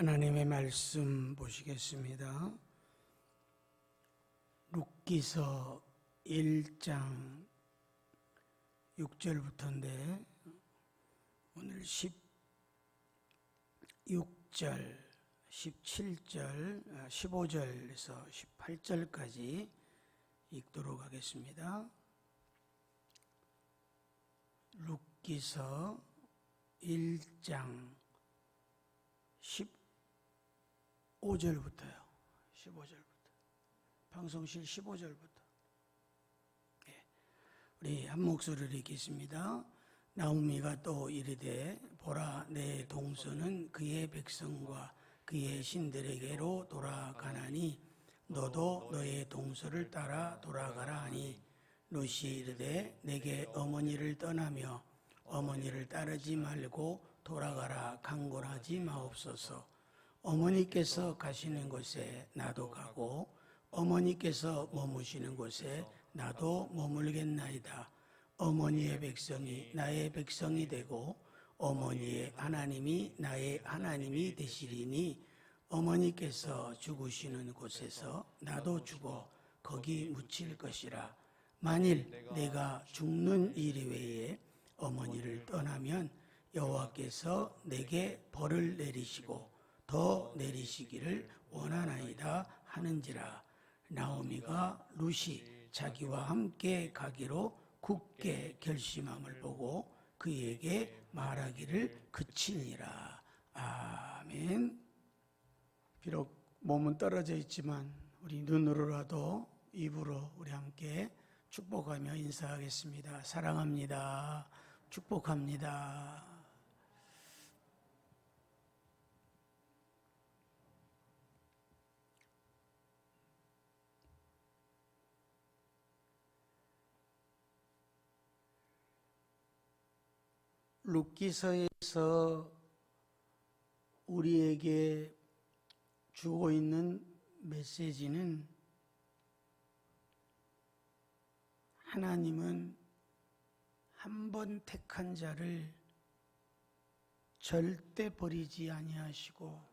하나님의 말씀 보시겠습니다. 룻기서 1장 6절부터인데 오늘 16절, 17절, 15절에서 18절까지 읽도록 하겠습니다. 룻기서 1장 15절부터요. 15절부터. 방송실 15절부터. 우리 한 목소리를 읽겠습니다. 나오미가 또 이르되 보라 내 동서는 그의 백성과 그의 신들에게로 돌아가나니 너도 너의 동서를 따라 돌아가라 하니 룻이 이르되 내게 어머니를 떠나며 어머니를 따르지 말고 돌아가라 강권하지 마옵소서. 어머니께서 가시는 곳에 나도 가고 어머니께서 머무시는 곳에 나도 머물겠나이다. 어머니의 백성이 나의 백성이 되고 어머니의 하나님이 나의 하나님이 되시리니 어머니께서 죽으시는 곳에서 나도 죽어 거기 묻힐 것이라. 만일 내가 죽는 일 이외에 어머니를 떠나면 여호와께서 내게 벌을 내리시고 더 내리시기를 원하나이다 하는지라. 나오미가 룻이 자기와 함께 가기로 굳게 결심함을 보고 그에게 말하기를 그치니라. 아멘. 비록 몸은 떨어져 있지만 우리 눈으로라도 입으로 우리 함께 축복하며 인사하겠습니다. 사랑합니다. 축복합니다. 룻기서에서 우리에게 주고 있는 메시지는 하나님은 한 번 택한 자를 절대 버리지 아니하시고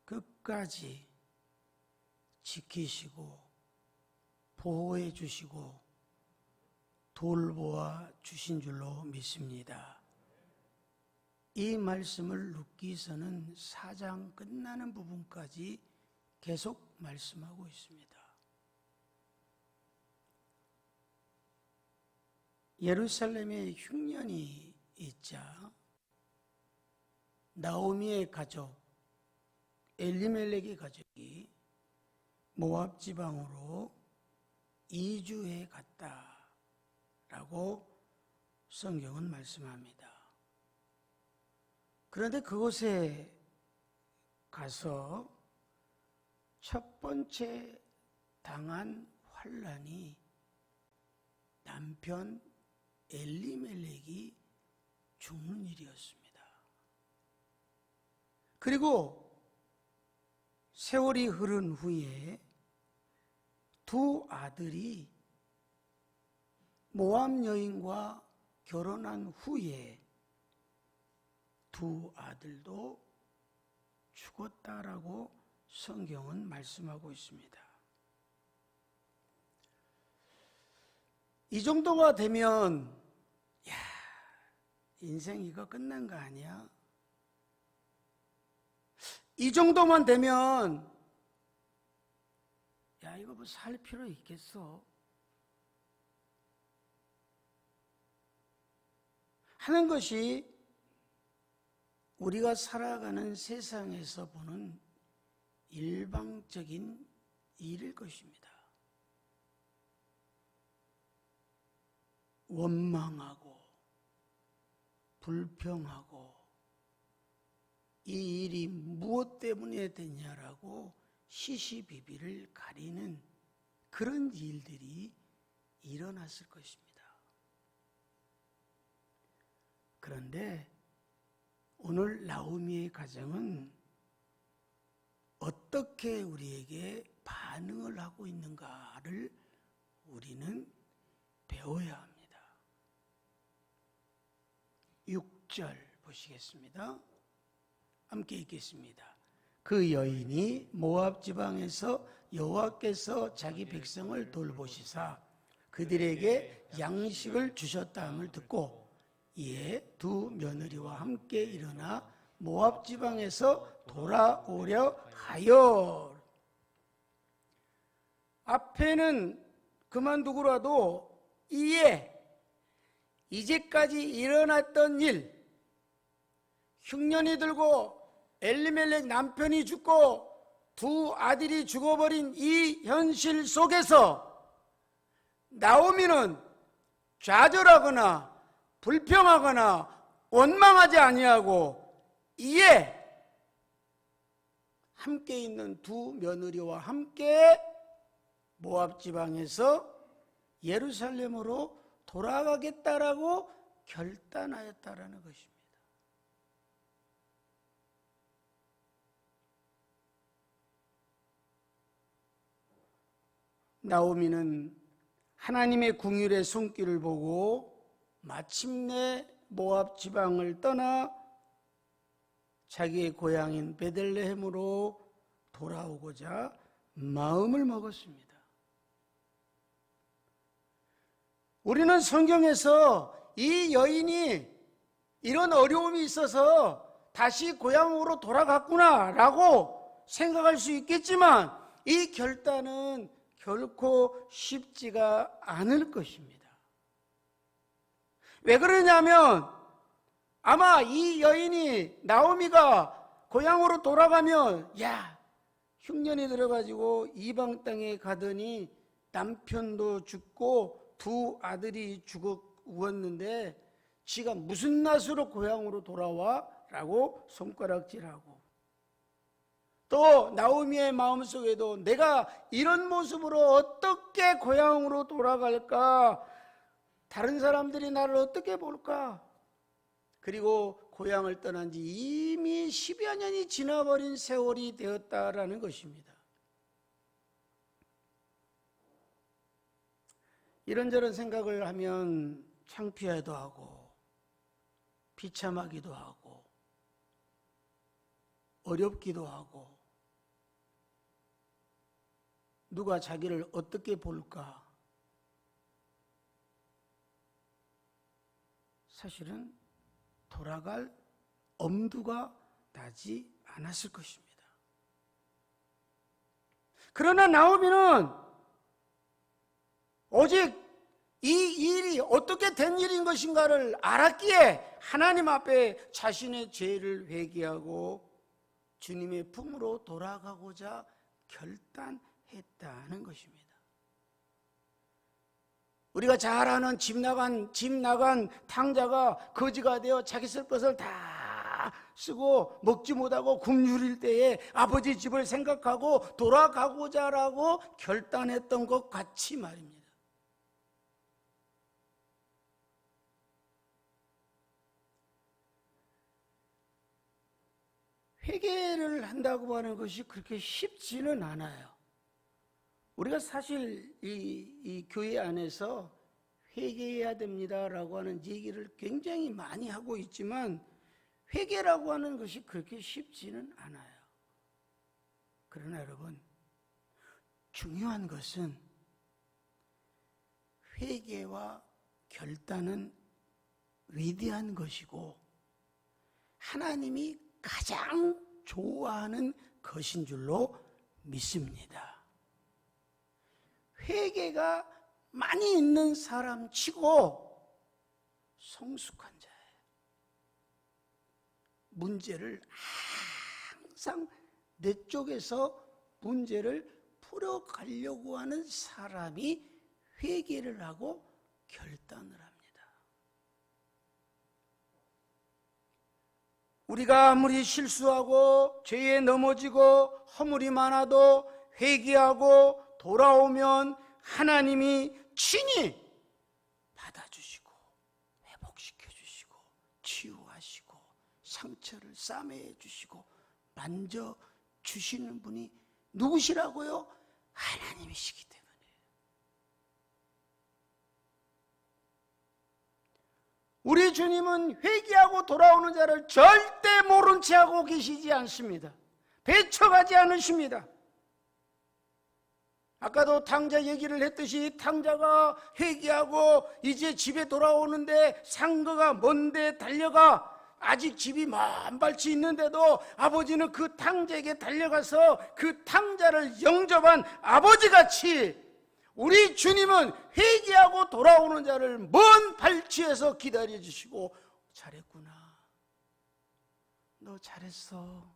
끝까지 지키시고 보호해 주시고 돌보아 주신 줄로 믿습니다. 이 말씀을 룻기서는 4장 끝나는 부분까지 계속 말씀하고 있습니다. 예루살렘에 흉년이 있자 나오미의 가족 엘리멜렉의 가족이 모압 지방으로 이주해 갔다라고 성경은 말씀합니다. 그런데 그곳에 가서 첫 번째 당한 환난이 남편 엘리멜렉이 죽는 일이었습니다. 그리고 세월이 흐른 후에 두 아들이 모압 여인과 결혼한 후에 두 아들도 죽었다라고 성경은 말씀하고 있습니다. 이 정도가 되면 인생 이거 끝난 거 아니야? 이 정도만 되면 이거 뭐 살 필요 있겠어? 하는 것이 우리가 살아가는 세상에서 보는 일방적인 일일 것입니다. 원망하고 불평하고 이 일이 무엇 때문에 됐냐라고 시시비비를 가리는 그런 일들이 일어났을 것입니다. 그런데 오늘 나오미의 가정은 어떻게 우리에게 반응을 하고 있는가를 우리는 배워야 합니다. 6절 보시겠습니다. 함께 읽겠습니다. 그 여인이 모압 지방에서 여호와께서 자기 백성을 돌보시사 그들에게 양식을 주셨다함을 듣고 이에 두 며느리와 함께 일어나 모압 지방에서 돌아오려 하여. 앞에는 그만두고라도 이에 이제까지 일어났던 일, 흉년이 들고 엘리멜렉 남편이 죽고 두 아들이 죽어버린 이 현실 속에서 나오미는 좌절하거나 불평하거나 원망하지 아니하고 이에 함께 있는 두 며느리와 함께 모압 지방에서 예루살렘으로 돌아가겠다라고 결단하였다라는 것입니다. 나오미는 하나님의 궁율의 손길을 보고 마침내 모압 지방을 떠나 자기의 고향인 베들레헴으로 돌아오고자 마음을 먹었습니다. 우리는 성경에서 이 여인이 이런 어려움이 있어서 다시 고향으로 돌아갔구나 라고 생각할 수 있겠지만 이 결단은 결코 쉽지가 않을 것입니다. 왜 그러냐면 아마 이 여인이 나오미가 고향으로 돌아가면 흉년이 들어가지고 이방 땅에 가더니 남편도 죽고 두 아들이 죽었는데 지가 무슨 낯으로 고향으로 돌아와? 라고 손가락질하고 또 나오미의 마음속에도 내가 이런 모습으로 어떻게 고향으로 돌아갈까? 다른 사람들이 나를 어떻게 볼까? 그리고 고향을 떠난 지 이미 10여 년이 지나버린 세월이 되었다라는 것입니다. 이런저런 생각을 하면 창피하기도 하고 비참하기도 하고 어렵기도 하고 누가 자기를 어떻게 볼까? 사실은 돌아갈 엄두가 나지 않았을 것입니다. 그러나 나오미는 오직 이 일이 어떻게 된 일인 것인가를 알았기에 하나님 앞에 자신의 죄를 회개하고 주님의 품으로 돌아가고자 결단했다는 것입니다. 우리가 잘 아는 집 나간 탕자가 거지가 되어 자기 쓸 것을 다 쓰고 먹지 못하고 굶주릴 때에 아버지 집을 생각하고 돌아가고자라고 결단했던 것 같이 말입니다. 회개를 한다고 하는 것이 그렇게 쉽지는 않아요. 우리가 사실 이 교회 안에서 회개해야 됩니다라고 하는 얘기를 굉장히 많이 하고 있지만 회개라고 하는 것이 그렇게 쉽지는 않아요. 그러나 여러분, 중요한 것은 회개와 결단은 위대한 것이고 하나님이 가장 좋아하는 것인 줄로 믿습니다. 회개가 많이 있는 사람 치고 성숙한 자예요. 문제를 항상 내 쪽에서 문제를 풀어가려고 하는 사람이 회개를 하고 결단을 합니다. 우리가 아무리 실수하고 죄에 넘어지고 허물이 많아도 회개하고 돌아오면 하나님이 친히 받아주시고 회복시켜주시고 치유하시고 상처를 싸매해 주시고 만져주시는 분이 누구시라고요? 하나님이시기 때문에. 우리 주님은 회개하고 돌아오는 자를 절대 모른 채 하고 계시지 않습니다. 배척하지 않으십니다. 아까도 탕자 얘기를 했듯이 탕자가 회개하고 이제 집에 돌아오는데 상거가 먼데 달려가 아직 집이 먼 발치 있는데도 아버지는 그 탕자에게 달려가서 그 탕자를 영접한 아버지같이 우리 주님은 회개하고 돌아오는 자를 먼 발치에서 기다려주시고 잘했구나, 너 잘했어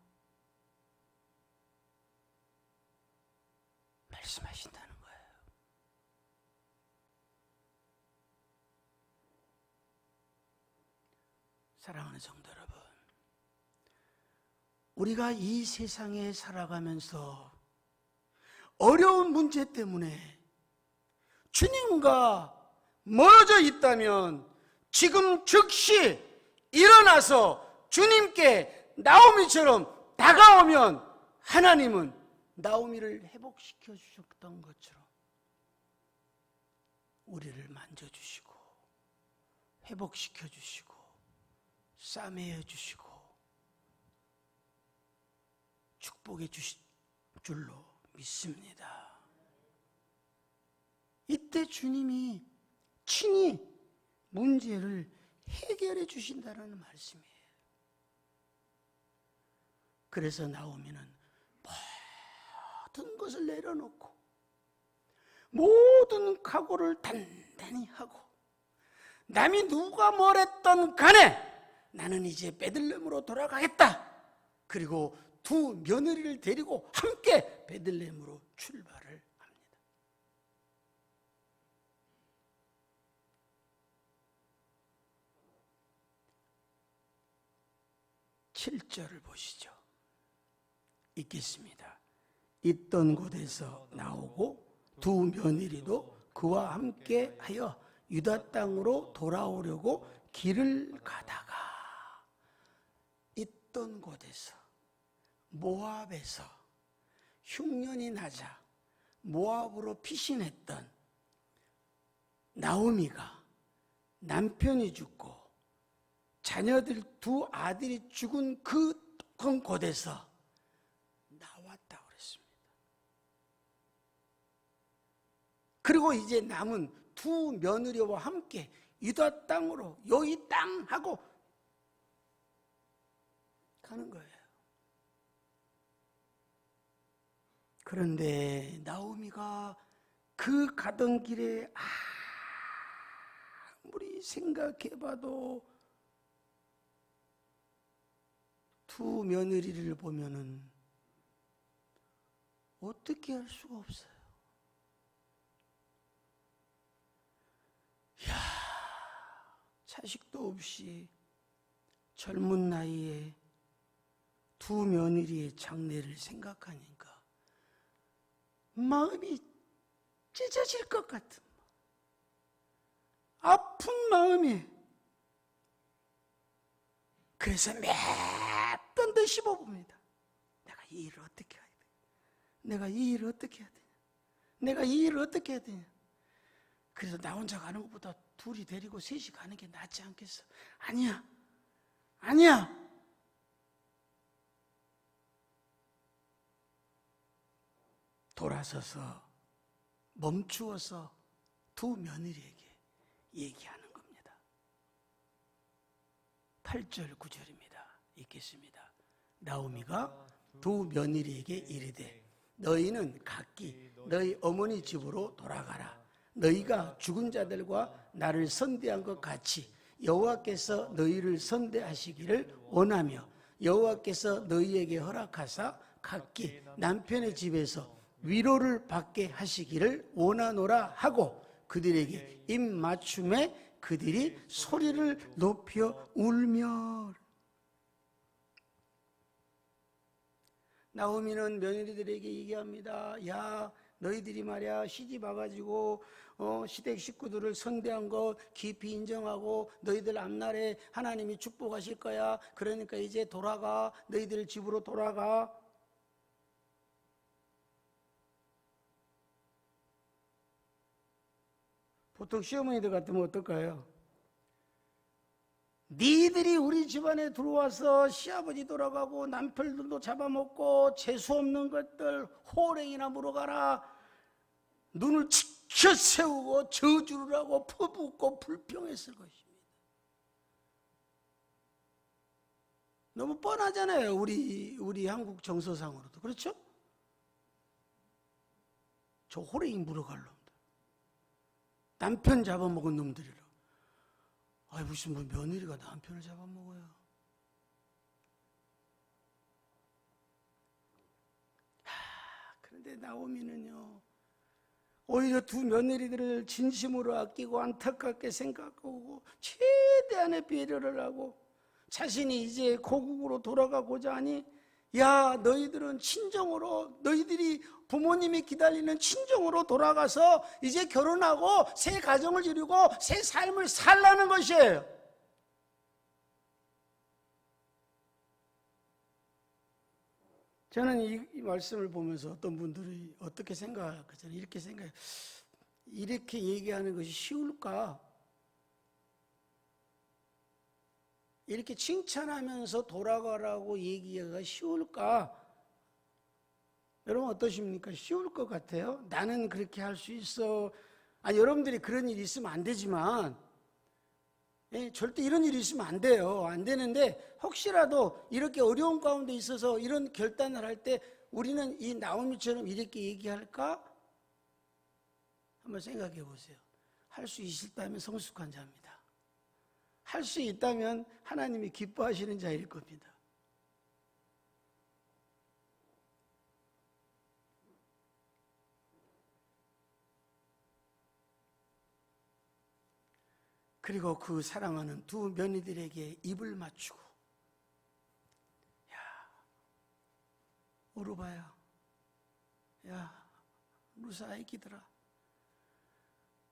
말씀하신다는 거예요. 사랑하는 성도 여러분, 우리가 이 세상에 살아가면서 어려운 문제 때문에 주님과 멀어져 있다면 지금 즉시 일어나서 주님께 나오미처럼 다가오면 하나님은 나오미를 회복시켜 주셨던 것처럼 우리를 만져주시고 회복시켜 주시고 싸매어 주시고 축복해 주실 줄로 믿습니다. 이때 주님이 친히 문제를 해결해 주신다는 말씀이에요. 그래서 나오미는 모든 것을 내려놓고 모든 각오를 단단히 하고 남이 누가 뭐랬던 간에 나는 이제 베들레헴으로 돌아가겠다. 그리고 두 며느리를 데리고 함께 베들레헴으로 출발을 합니다. 7절을 보시죠. 읽겠습니다. 있던 곳에서 나오고 두 며느리도 그와 함께 하여 유다 땅으로 돌아오려고 길을 가다가 있던 곳에서 모압에서 흉년이 나자 모압으로 피신했던 나오미가 남편이 죽고 자녀들 두 아들이 죽은 그 곳에서 나왔다고 그랬습니다. 그리고 이제 남은 두 며느리와 함께 유다 땅으로 여기 땅 하고 가는 거예요. 그런데 나오미가 그 가던 길에 아무리 생각해봐도 두 며느리를 보면은 어떻게 할 수가 없어요. 이야, 자식도 없이 젊은 나이에 두 며느리의 장례를 생각하니까 마음이 찢어질 것 같은 아픈 마음이. 그래서 몇 번 더 씹어봅니다. 내가 이 일을 어떻게 해야 돼? 내가 이 일을 어떻게 해야 되냐? 내가 이 일을 어떻게 해야 되냐? 그래서 나 혼자 가는 것보다 둘이 데리고 셋이 가는 게 낫지 않겠어? 아니야. 돌아서서 멈추어서 두 며느리에게 얘기하는 겁니다. 8절 9절입니다. 읽겠습니다. 나오미가 두 며느리에게 이르되 너희는 각기 너희 어머니 집으로 돌아가라. 너희가 죽은 자들과 나를 선대한 것 같이 여호와께서 너희를 선대하시기를 원하며 여호와께서 너희에게 허락하사 각기 남편의 집에서 위로를 받게 하시기를 원하노라 하고 그들에게 입맞춤에 그들이 소리를 높여 울며. 나오미는 며느리들에게 얘기합니다. 야, 너희들이 말이야 시집 와가지고 시댁 식구들을 선대한 거 깊이 인정하고 너희들 앞날에 하나님이 축복하실 거야. 그러니까 이제 돌아가. 너희들 집으로 돌아가. 보통 시어머니들 같으면 어떨까요? 니들이 우리 집안에 들어와서 시아버지 돌아가고 남편들도 잡아먹고 재수없는 것들 호랭이나 물어가라. 눈을 치켜 세우고 저주를 하고 퍼붓고 불평했을 것입니다. 너무 뻔하잖아요. 우리 한국 정서상으로도. 그렇죠? 저 호랭이 물어갈 놈들. 남편 잡아먹은 놈들이라. 아이, 무슨 뭐 며느리가 남편을 잡아먹어요. 그런데 나오미는요, 오히려 두 며느리들을 진심으로 아끼고 안타깝게 생각하고 최대한의 배려를 하고 자신이 이제 고국으로 돌아가고자 하니, 야, 너희들은 친정으로, 너희들이 부모님이 기다리는 친정으로 돌아가서 이제 결혼하고 새 가정을 이루고 새 삶을 살라는 것이에요. 저는 이 말씀을 보면서 어떤 분들이 어떻게 생각할까? 저는 이렇게 생각해요. 이렇게 얘기하는 것이 쉬울까? 이렇게 칭찬하면서 돌아가라고 얘기하기가 쉬울까? 여러분 어떠십니까? 쉬울 것 같아요? 나는 그렇게 할 수 있어. 여러분들이 그런 일이 있으면 안 되지만, 절대 이런 일이 있으면 안 돼요. 안 되는데 혹시라도 이렇게 어려운 가운데 있어서 이런 결단을 할 때 우리는 이 나오미처럼 이렇게 얘기할까? 한번 생각해 보세요. 할 수 있다면 성숙한 자입니다. 할 수 있다면 하나님이 기뻐하시는 자일 겁니다. 그리고 그 사랑하는 두 며느리들에게 입을 맞추고, 야, 오르바야, 야, 루사 아이기들아,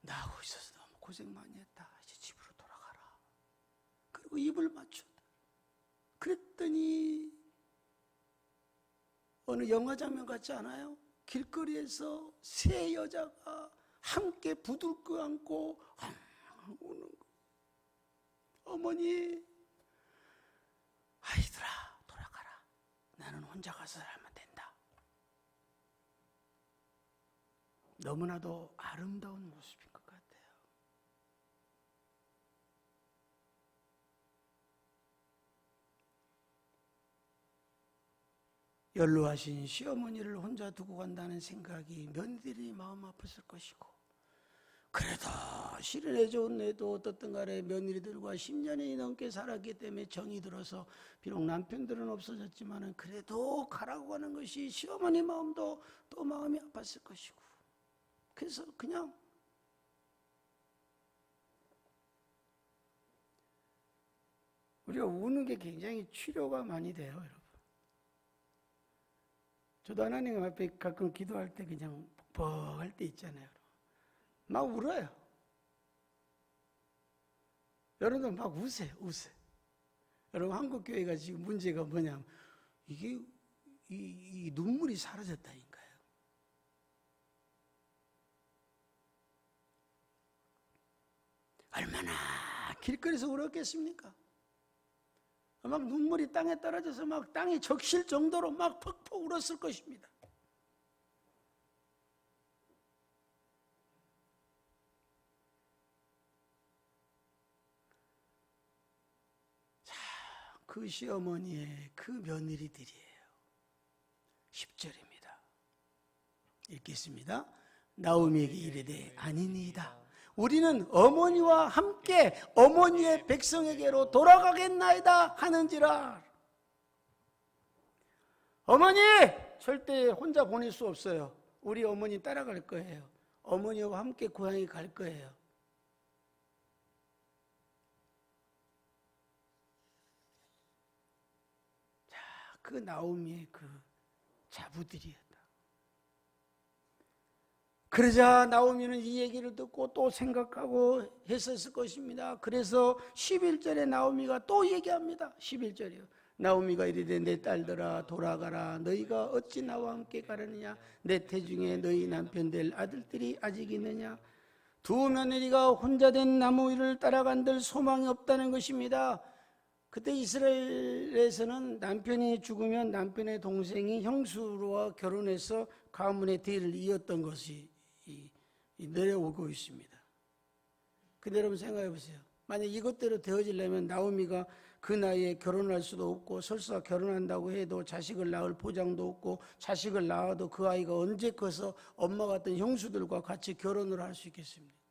나하고 있어서 너무 고생 많이 했다. 이제 집으로 돌아가라. 그리고 입을 맞췄다. 그랬더니 어느 영화 장면 같지 않아요? 길거리에서 세 여자가 함께 부들겨 안고 우는 거. 어머니, 아이들아, 돌아가라. 나는 혼자 가서 살면 된다. 너무나도 아름다운 모습인 것 같아요. 연로하신 시어머니를 혼자 두고 간다는 생각이 며느리들이 마음 아팠을 것이고, 그래도 실은에 좋은 애도 어떻든 간에 며느리들과 10년이 넘게 살았기 때문에 정이 들어서 비록 남편들은 없어졌지만 그래도 가라고 하는 것이 시어머니 마음도 또 마음이 아팠을 것이고, 그래서 그냥 우리가 우는 게 굉장히 치료가 많이 돼요, 여러분. 저도 하나님 앞에 가끔 기도할 때 그냥 벅벅할 때 있잖아요. 막 울어요. 여러분들 막 우세요. 여러분 한국 교회가 지금 문제가 뭐냐면 이게 이 눈물이 사라졌다니까요. 얼마나 길거리에서 울었겠습니까? 막 눈물이 땅에 떨어져서 막 땅이 적실 정도로 막 퍽퍽 울었을 것입니다. 그 시어머니의 그 며느리들이에요. 10절입니다. 읽겠습니다. 나오미에게 이르되 아니니이다. 우리는 어머니와 함께 어머니의 백성에게로 돌아가겠나이다 하는지라. 어머니! 절대 혼자 보낼 수 없어요. 우리 어머니 따라갈 거예요. 어머니와 함께 고향에 갈 거예요. 그 나오미의 그 자부들이었다. 그러자 나오미는 이 얘기를 듣고 또 생각하고 했었을 것입니다. 그래서 11절에 나오미가 또 얘기합니다. 11절이요. 나오미가 이르되 내 딸들아 돌아가라. 너희가 어찌 나와 함께 가려느냐. 내 태중에 너희 남편 될 아들들이 아직 있느냐. 두 며느리가 혼자 된 나무 위를 따라간들 소망이 없다는 것입니다. 그때 이스라엘에서는 남편이 죽으면 남편의 동생이 형수와 결혼해서 가문의 대를 이었던 것이 내려오고 있습니다. 근데 여러분 생각해 보세요. 만약 이것대로 되어지려면 나오미가 그 나이에 결혼할 수도 없고, 설사 결혼한다고 해도 자식을 낳을 보장도 없고, 자식을 낳아도 그 아이가 언제 커서 엄마 같은 형수들과 같이 결혼을 할 수 있겠습니까?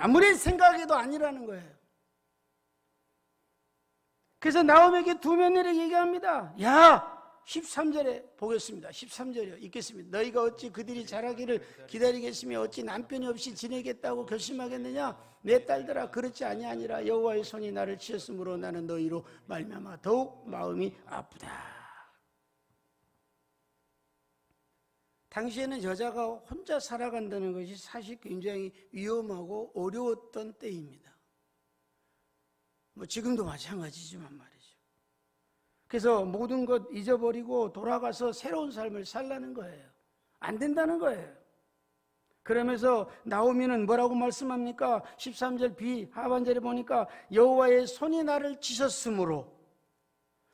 아무리 생각해도 아니라는 거예요. 그래서 나오미에게 두 며느리 얘기합니다. 야, 13절에 보겠습니다. 13절이요. 읽겠습니다. 너희가 어찌 그들이 자라기를 기다리겠으며 어찌 남편이 없이 지내겠다고 결심하겠느냐? 내 딸들아, 그렇지 아니하니라. 여호와의 손이 나를 치셨으므로 나는 너희로 말미암아 더욱 마음이 아프다. 당시에는 여자가 혼자 살아간다는 것이 사실 굉장히 위험하고 어려웠던 때입니다. 지금도 마찬가지지만 말이죠. 그래서 모든 것 잊어버리고 돌아가서 새로운 삶을 살라는 거예요. 안 된다는 거예요. 그러면서 나오미는 뭐라고 말씀합니까? 13절 B 하반절에 보니까 여호와의 손이 나를 치셨으므로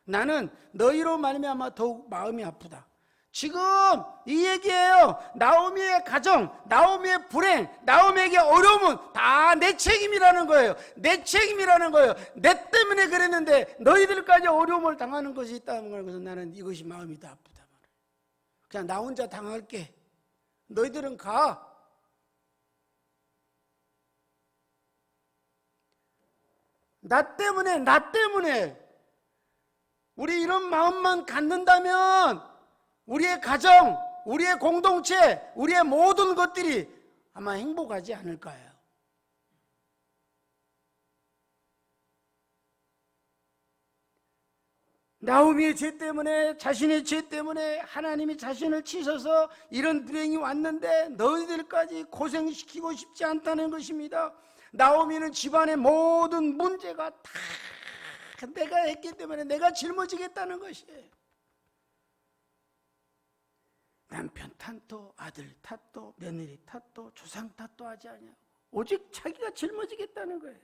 나는 너희로 말미암아 더욱 마음이 아프다. 지금 이 얘기예요. 나오미의 가정, 나오미의 불행, 나오미에게 어려움은 다 내 책임이라는 거예요. 내 책임이라는 거예요. 내 때문에 그랬는데 너희들까지 어려움을 당하는 것이 있다는 걸. 그래서 나는 이것이 마음이 더 아프다. 그냥 나 혼자 당할게. 너희들은 가. 나 때문에 우리 이런 마음만 갖는다면 우리의 가정, 우리의 공동체, 우리의 모든 것들이 아마 행복하지 않을까요? 나오미의 죄 때문에, 자신의 죄 때문에 하나님이 자신을 치셔서 이런 불행이 왔는데 너희들까지 고생시키고 싶지 않다는 것입니다. 나오미는 집안의 모든 문제가 다 내가 했기 때문에 내가 짊어지겠다는 것이에요. 남편 탓도, 아들 탓도, 며느리 탓도, 조상 탓도 하지 않냐고. 오직 자기가 짊어지겠다는 거예요.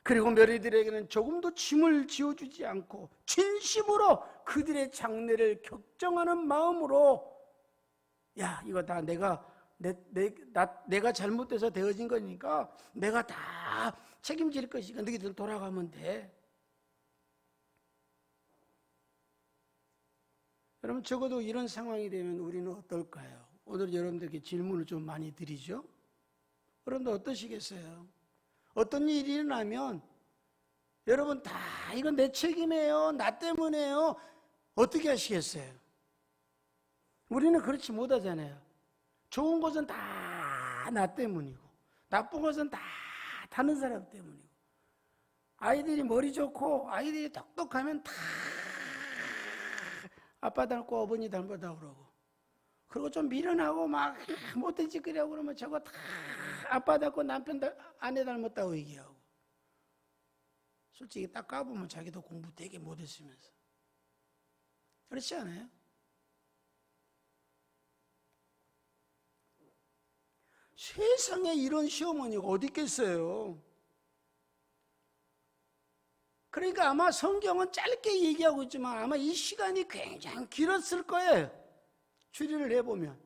그리고 며느리들에게는 조금도 짐을 지어주지 않고 진심으로 그들의 장래를 걱정하는 마음으로, 야, 이거 다 내가 잘못돼서 되어진 거니까 내가 다 책임질 것이니까 너희들 돌아가면 돼. 여러분, 적어도 이런 상황이 되면 우리는 어떨까요? 오늘 여러분들께 질문을 좀 많이 드리죠. 여러분들 어떠시겠어요? 어떤 일이 일어나면 여러분 다 이건 내 책임이에요, 나 때문에요, 어떻게 하시겠어요? 우리는 그렇지 못하잖아요. 좋은 것은 다 나 때문이고 나쁜 것은 다 다른 사람 때문이고, 아이들이 머리 좋고 아이들이 똑똑하면 다 아빠 닮고 어머니 닮았다고 그러고, 그리고 좀 미련하고 막 못된 짓거리하고 그러면 저거 다 아빠 닮고 남편 아내 닮았다고 얘기하고, 솔직히 딱 까보면 자기도 공부 되게 못했으면서. 그렇지 않아요? 세상에 이런 시어머니가 어디 있겠어요? 그러니까 아마 성경은 짧게 얘기하고 있지만 아마 이 시간이 굉장히 길었을 거예요. 추리를 해보면.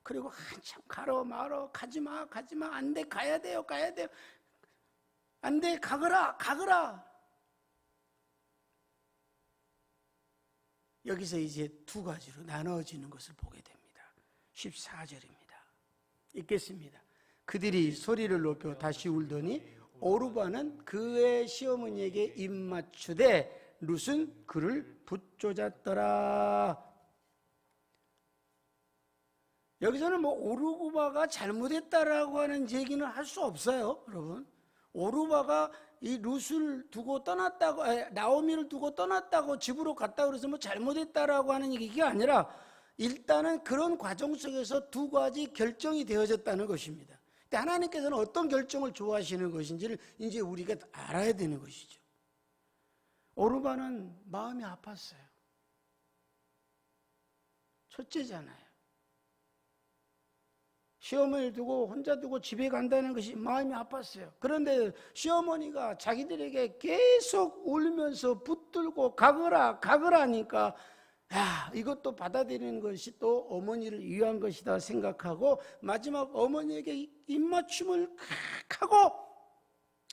그리고 한참 가로 말어, 가지마, 안 돼, 가야 돼요. 안 돼, 가거라. 여기서 이제 두 가지로 나눠지는 것을 보게 됩니다. 14절입니다. 읽겠습니다. 그들이 소리를 높여 다시 울더니 오르바는 그의 시어머니에게 입맞추되 룻은 그를 붙조졌더라. 여기서는 오르바가 잘못했다라고 하는 얘기는 할 수 없어요, 여러분. 오르바가 이 룻을 두고 떠났다고, 나오미를 두고 떠났다고 집으로 갔다 그래서 잘못했다라고 하는 얘기가 아니라, 일단은 그런 과정 속에서 두 가지 결정이 되어졌다는 것입니다. 근데 하나님께서는 어떤 결정을 좋아하시는 것인지를 이제 우리가 알아야 되는 것이죠. 오르바는 마음이 아팠어요. 첫째잖아요. 시어머니를 두고 혼자 두고 집에 간다는 것이 마음이 아팠어요. 그런데 시어머니가 자기들에게 계속 울면서 붙들고 가거라 하니까 야, 이것도 받아들이는 것이 또 어머니를 위한 것이다 생각하고 마지막 어머니에게 입맞춤을 하고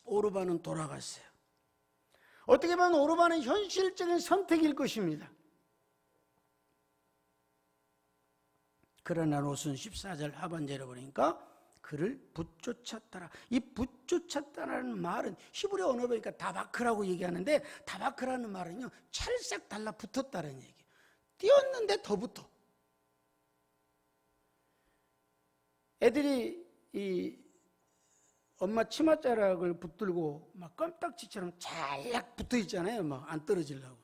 오르반은 돌아갔어요. 어떻게 보면 오르반은 현실적인 선택일 것입니다. 그러나 롯은 14절 하반절에 보니까 그를 붙쫓았더라. 이 붙쫓았다라는 말은 히브리 언어 보니까 다바크라고 얘기하는데 다바크라는 말은요 찰싹 달라붙었다는 얘기예요. 뛰었는데 더 붙어. 애들이 이 엄마 치맛자락을 붙들고 막 껌딱지처럼 잘락 붙어 있잖아요. 막 안 떨어지려고.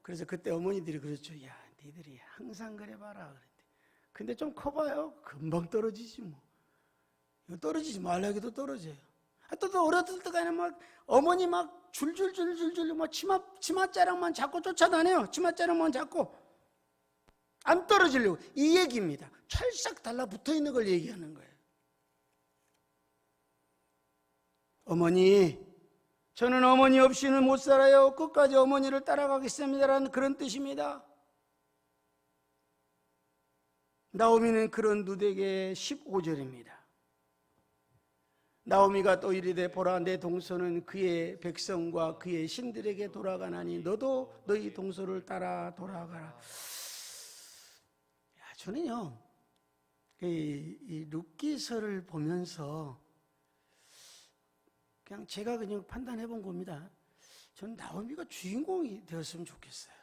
그래서 그때 어머니들이 그랬죠. 야, 니들이 항상 그래 봐라. 그랬대. 근데 좀 커봐요. 금방 떨어지지 뭐. 이거 떨어지지 말라기도 떨어져요. 또 어렸을 때가 막 어머니 막 줄줄줄줄줄 막 치맛자락만 잡고 쫓아다녀요. 치맛자락만 잡고 안 떨어지려고. 이 얘기입니다. 찰싹 달라붙어 있는 걸 얘기하는 거예요. 어머니, 저는 어머니 없이는 못 살아요. 끝까지 어머니를 따라가겠습니다라는 그런 뜻입니다. 나오미는 그런 누드에게 15절입니다. 나오미가 또 이르되 보라 내 동서는 그의 백성과 그의 신들에게 돌아가나니 너도 너희 동서를 따라 돌아가라. 저는요 이 룻기서를 보면서 그냥 제가 그냥 판단해 본 겁니다. 저는 나오미가 주인공이 되었으면 좋겠어요.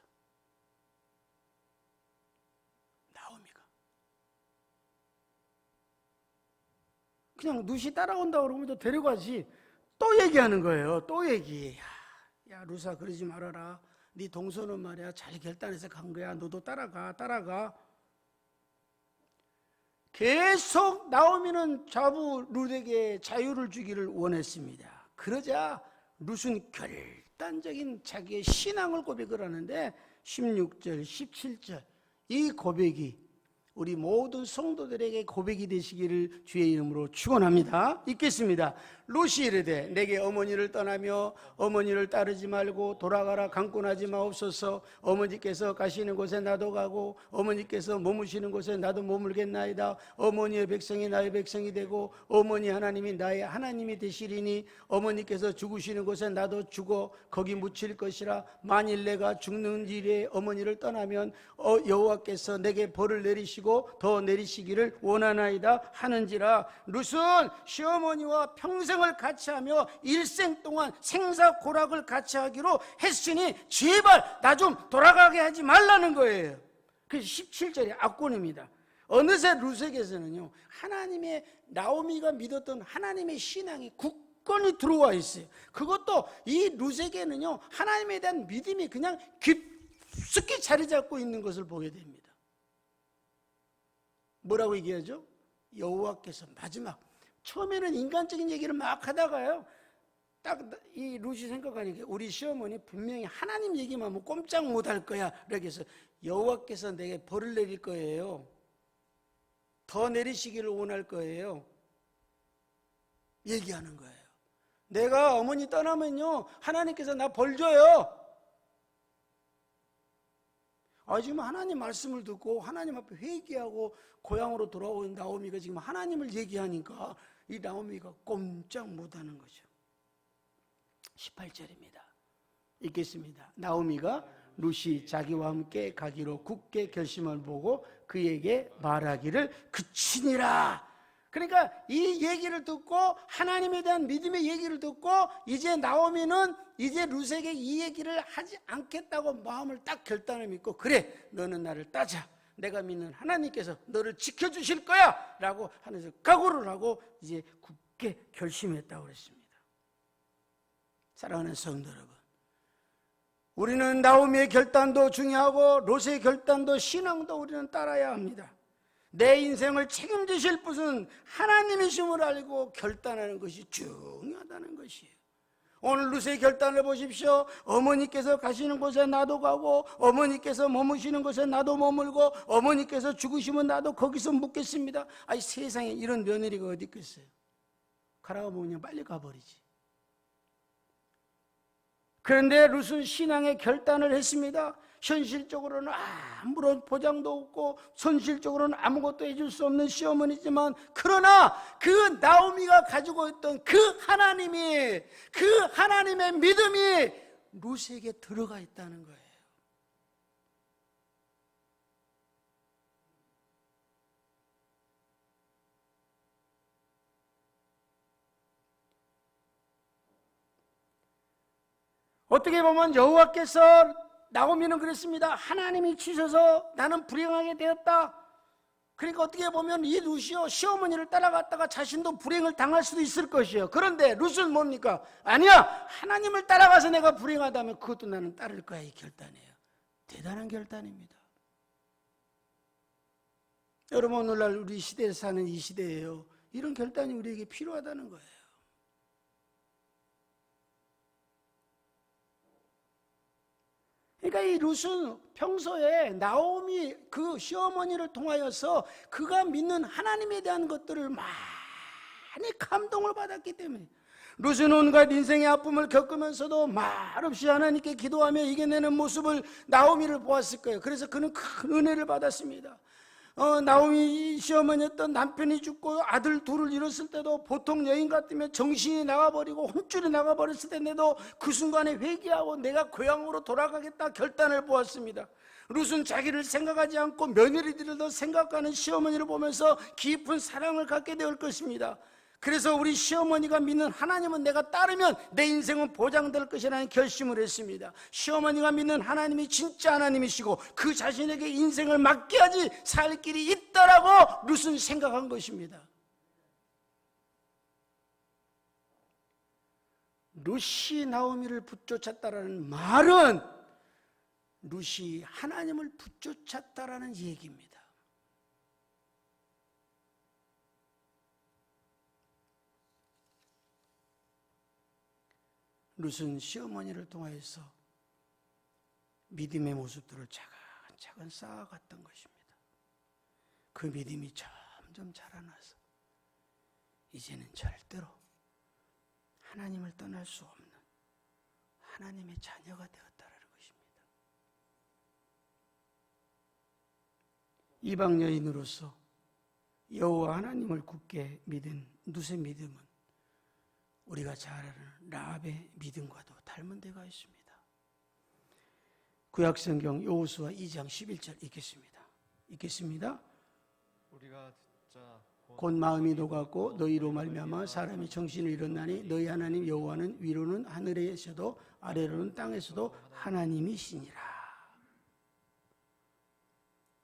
나오미가 그냥 룻이 따라온다고 그러면 또 데려가지. 또 얘기하는 거예요. 또 얘기. 야 룻아 그러지 말아라. 네 동서는 말이야 잘 결단해서 간 거야. 너도 따라가. 계속 나오미는 자부 룻에게 자유를 주기를 원했습니다. 그러자 룻은 결단적인 자기의 신앙을 고백을 하는데 16절, 17절 이 고백이 우리 모든 성도들에게 고백이 되시기를 주의 이름으로 축원합니다. 읽겠습니다. 룻이 이르되 내게 어머니를 떠나며 어머니를 따르지 말고 돌아가라 강권하지 마옵소서. 어머니께서 가시는 곳에 나도 가고 어머니께서 머무시는 곳에 나도 머물겠나이다. 어머니의 백성이 나의 백성이 되고 어머니 하나님이 나의 하나님이 되시리니 어머니께서 죽으시는 곳에 나도 죽어 거기 묻힐 것이라. 만일 내가 죽는 일에 어머니를 떠나면 여호와께서 내게 벌을 내리시고 더 내리시기를 원하나이다 하는지라. 룻은 시어머니와 평생을 같이 하며 일생 동안 생사고락을 같이 하기로 했으니 제발 나 좀 돌아가게 하지 말라는 거예요. 그래서 17절이 압권입니다. 어느새 룻에게서는요 하나님의 나오미가 믿었던 하나님의 신앙이 굳건히 들어와 있어요. 그것도 이 룻에게는요 하나님에 대한 믿음이 그냥 깊숙이 자리 잡고 있는 것을 보게 됩니다. 뭐라고 얘기하죠? 여호와께서 마지막 처음에는 인간적인 얘기를 막 하다가요 딱 이 룻이 생각하니까 우리 시어머니 분명히 하나님 얘기만 하면 꼼짝 못할 거야. 이렇게 해서 여호와께서 내게 벌을 내릴 거예요. 더 내리시기를 원할 거예요. 얘기하는 거예요. 내가 어머니 떠나면요 하나님께서 나 벌 줘요. 지금 하나님 말씀을 듣고 하나님 앞에 회개하고 고향으로 돌아온 나오미가 지금 하나님을 얘기하니까 이 나오미가 꼼짝 못하는 거죠. 18절입니다. 읽겠습니다. 나오미가 룻이 자기와 함께 가기로 굳게 결심을 보고 그에게 말하기를 그치니라. 그러니까 이 얘기를 듣고 하나님에 대한 믿음의 얘기를 듣고 이제 나오미는 이제 룻에게 이 얘기를 하지 않겠다고 마음을 딱 결단을 믿고 그래 너는 나를 따자. 내가 믿는 하나님께서 너를 지켜주실 거야 라고 하면서 각오를 하고 이제 굳게 결심했다고 그랬습니다. 사랑하는 성도 여러분, 우리는 나오미의 결단도 중요하고 롯의 결단도 신앙도 우리는 따라야 합니다. 내 인생을 책임지실 분은 하나님이심을 알고 결단하는 것이 중요하다는 것이에요. 오늘 루스의 결단을 보십시오. 어머니께서 가시는 곳에 나도 가고, 어머니께서 머무시는 곳에 나도 머물고, 어머니께서 죽으시면 나도 거기서 묵겠습니다. 아이, 세상에 이런 며느리가 어디 있겠어요? 가라고 보면 그냥 빨리 가버리지. 그런데 룻은 신앙의 결단을 했습니다. 현실적으로는 아무런 보장도 없고 손실적으로는 아무것도 해줄 수 없는 시어머니지만, 그러나 그 나오미가 가지고 있던 그 하나님의 믿음이 룻에게 들어가 있다는 거예요. 어떻게 보면 여호와께서, 나오미는 그랬습니다. 하나님이 치셔서 나는 불행하게 되었다. 그러니까 어떻게 보면 이 룻이요, 시어머니를 따라갔다가 자신도 불행을 당할 수도 있을 것이에요. 그런데 룻은 뭡니까? 아니야, 하나님을 따라가서 내가 불행하다면 그것도 나는 따를 거야. 이 결단이에요. 대단한 결단입니다. 여러분, 오늘날 우리 시대에 사는 이 시대예요. 이런 결단이 우리에게 필요하다는 거예요. 그러니까 이 룻은 평소에 나오미 그 시어머니를 통하여서 그가 믿는 하나님에 대한 것들을 많이 감동을 받았기 때문에, 룻은 온갖 인생의 아픔을 겪으면서도 말없이 하나님께 기도하며 이겨내는 모습을 나오미를 보았을 거예요. 그래서 그는 큰 은혜를 받았습니다. 나오미 시어머니였던 남편이 죽고 아들 둘을 잃었을 때도 보통 여인 같으면 정신이 나가버리고 혼쭐이 나가버렸을 텐데도 그 순간에 회개하고 내가 고향으로 돌아가겠다 결단을 보았습니다. 룻은 자기를 생각하지 않고 며느리들을 더 생각하는 시어머니를 보면서 깊은 사랑을 갖게 될 것입니다. 그래서 우리 시어머니가 믿는 하나님은 내가 따르면 내 인생은 보장될 것이라는 결심을 했습니다. 시어머니가 믿는 하나님이 진짜 하나님이시고 그 자신에게 인생을 맡겨야지 살 길이 있다라고 룻은 생각한 것입니다. 룻이 나오미를 붙쫓았다라는 말은 룻이 하나님을 붙쫓았다라는 얘기입니다. 룻은 시어머니를 통하여서 믿음의 모습들을 차근차근 쌓아갔던 것입니다. 그 믿음이 점점 자라나서 이제는 절대로 하나님을 떠날 수 없는 하나님의 자녀가 되었다는 것입니다. 이방 여인으로서 여호와 하나님을 굳게 믿은 룻의 믿음은 우리가 잘 아는 라합의 믿음과도 닮은 데가 있습니다. 구약성경 여호수아 2장 11절 읽겠습니다. 우리가 듣자 곧 마음이 녹았고 너희로 말미암아 사람이 정신을 잃었나니 너희 하나님 여호와는 위로는 하늘에서도 아래로는 땅에서도 하나님이시니라.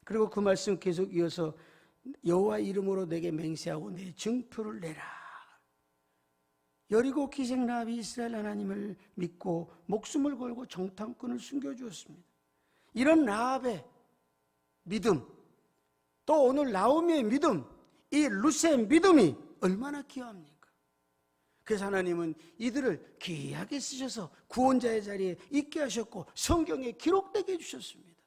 그리고 그 말씀 계속 이어서 여호와 이름으로 내게 맹세하고 내 증표를 내라. 여리고 기생 라합이 이스라엘 하나님을 믿고 목숨을 걸고 정탐꾼을 숨겨주었습니다. 이런 라합의 믿음, 또 오늘 나오미의 믿음, 이 룻의 믿음이 얼마나 귀합니까? 그래서 하나님은 이들을 귀하게 쓰셔서 구원자의 자리에 있게 하셨고 성경에 기록되게 해주셨습니다.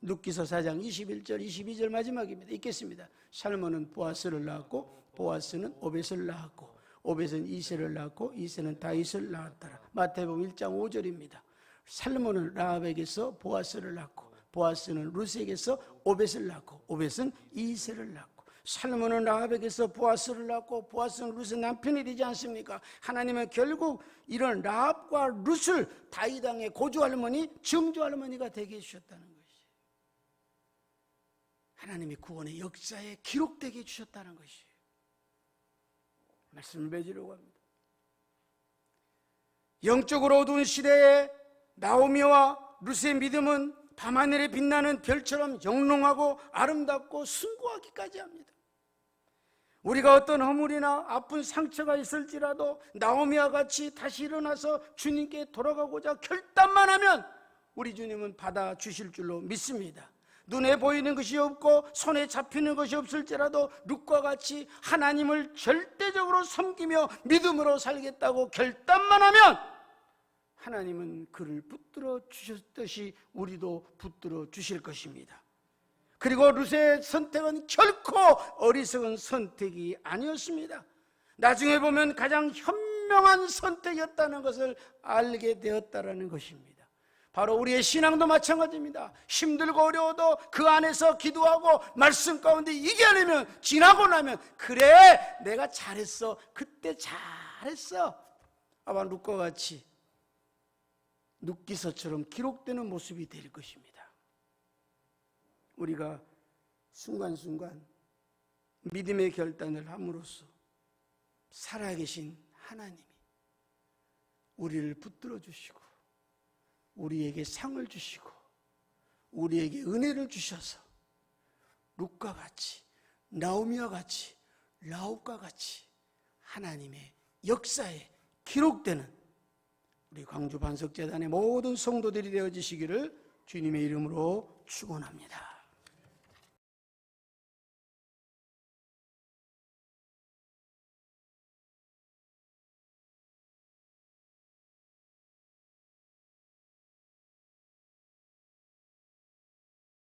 룻기서 4장 21절 22절 마지막입니다. 읽겠습니다. 살몬은 보아스를 낳았고 보아스는 오벳을 낳았고 오벳은 이새를 낳았고 이새는 다윗을 낳았더라. 마태복음 1장 5절입니다. 살몬은 라합에게서 보아스를 낳고 보아스는 룻에게서 오벳을 낳고 오벳은 이새를 낳고 살몬은 라합에게서 보아스를 낳고 보아스는 룻의 남편이 되지 않습니까? 하나님은 결국 이런 라합과 룻을 다윗 왕의 고조할머니, 증조할머니가 되게 해주셨다는 것이에요. 하나님이 구원의 역사에 기록되게 해주셨다는 것이에요. 말씀을 맺으려고 합니다. 영적으로 어두운 시대에 나오미와 룻의 믿음은 밤하늘에 빛나는 별처럼 영롱하고 아름답고 숭고하기까지 합니다. 우리가 어떤 허물이나 아픈 상처가 있을지라도 나오미와 같이 다시 일어나서 주님께 돌아가고자 결단만 하면 우리 주님은 받아주실 줄로 믿습니다. 눈에 보이는 것이 없고 손에 잡히는 것이 없을지라도 룻과 같이 하나님을 절대적으로 섬기며 믿음으로 살겠다고 결단만 하면 하나님은 그를 붙들어 주셨듯이 우리도 붙들어 주실 것입니다. 그리고 룻의 선택은 결코 어리석은 선택이 아니었습니다. 나중에 보면 가장 현명한 선택이었다는 것을 알게 되었다는 것입니다. 바로 우리의 신앙도 마찬가지입니다. 힘들고 어려워도 그 안에서 기도하고 말씀 가운데 이겨내면, 지나고 나면 그래 내가 잘했어, 그때 잘했어, 아마 룻과 같이 룻기서처럼 기록되는 모습이 될 것입니다. 우리가 순간순간 믿음의 결단을 함으로써 살아계신 하나님이 우리를 붙들어 주시고 우리에게 상을 주시고 우리에게 은혜를 주셔서 룻과 같이, 나오미와 같이, 라합과 같이 하나님의 역사에 기록되는 우리 광주 반석재단의 모든 성도들이 되어지시기를 주님의 이름으로 축원합니다.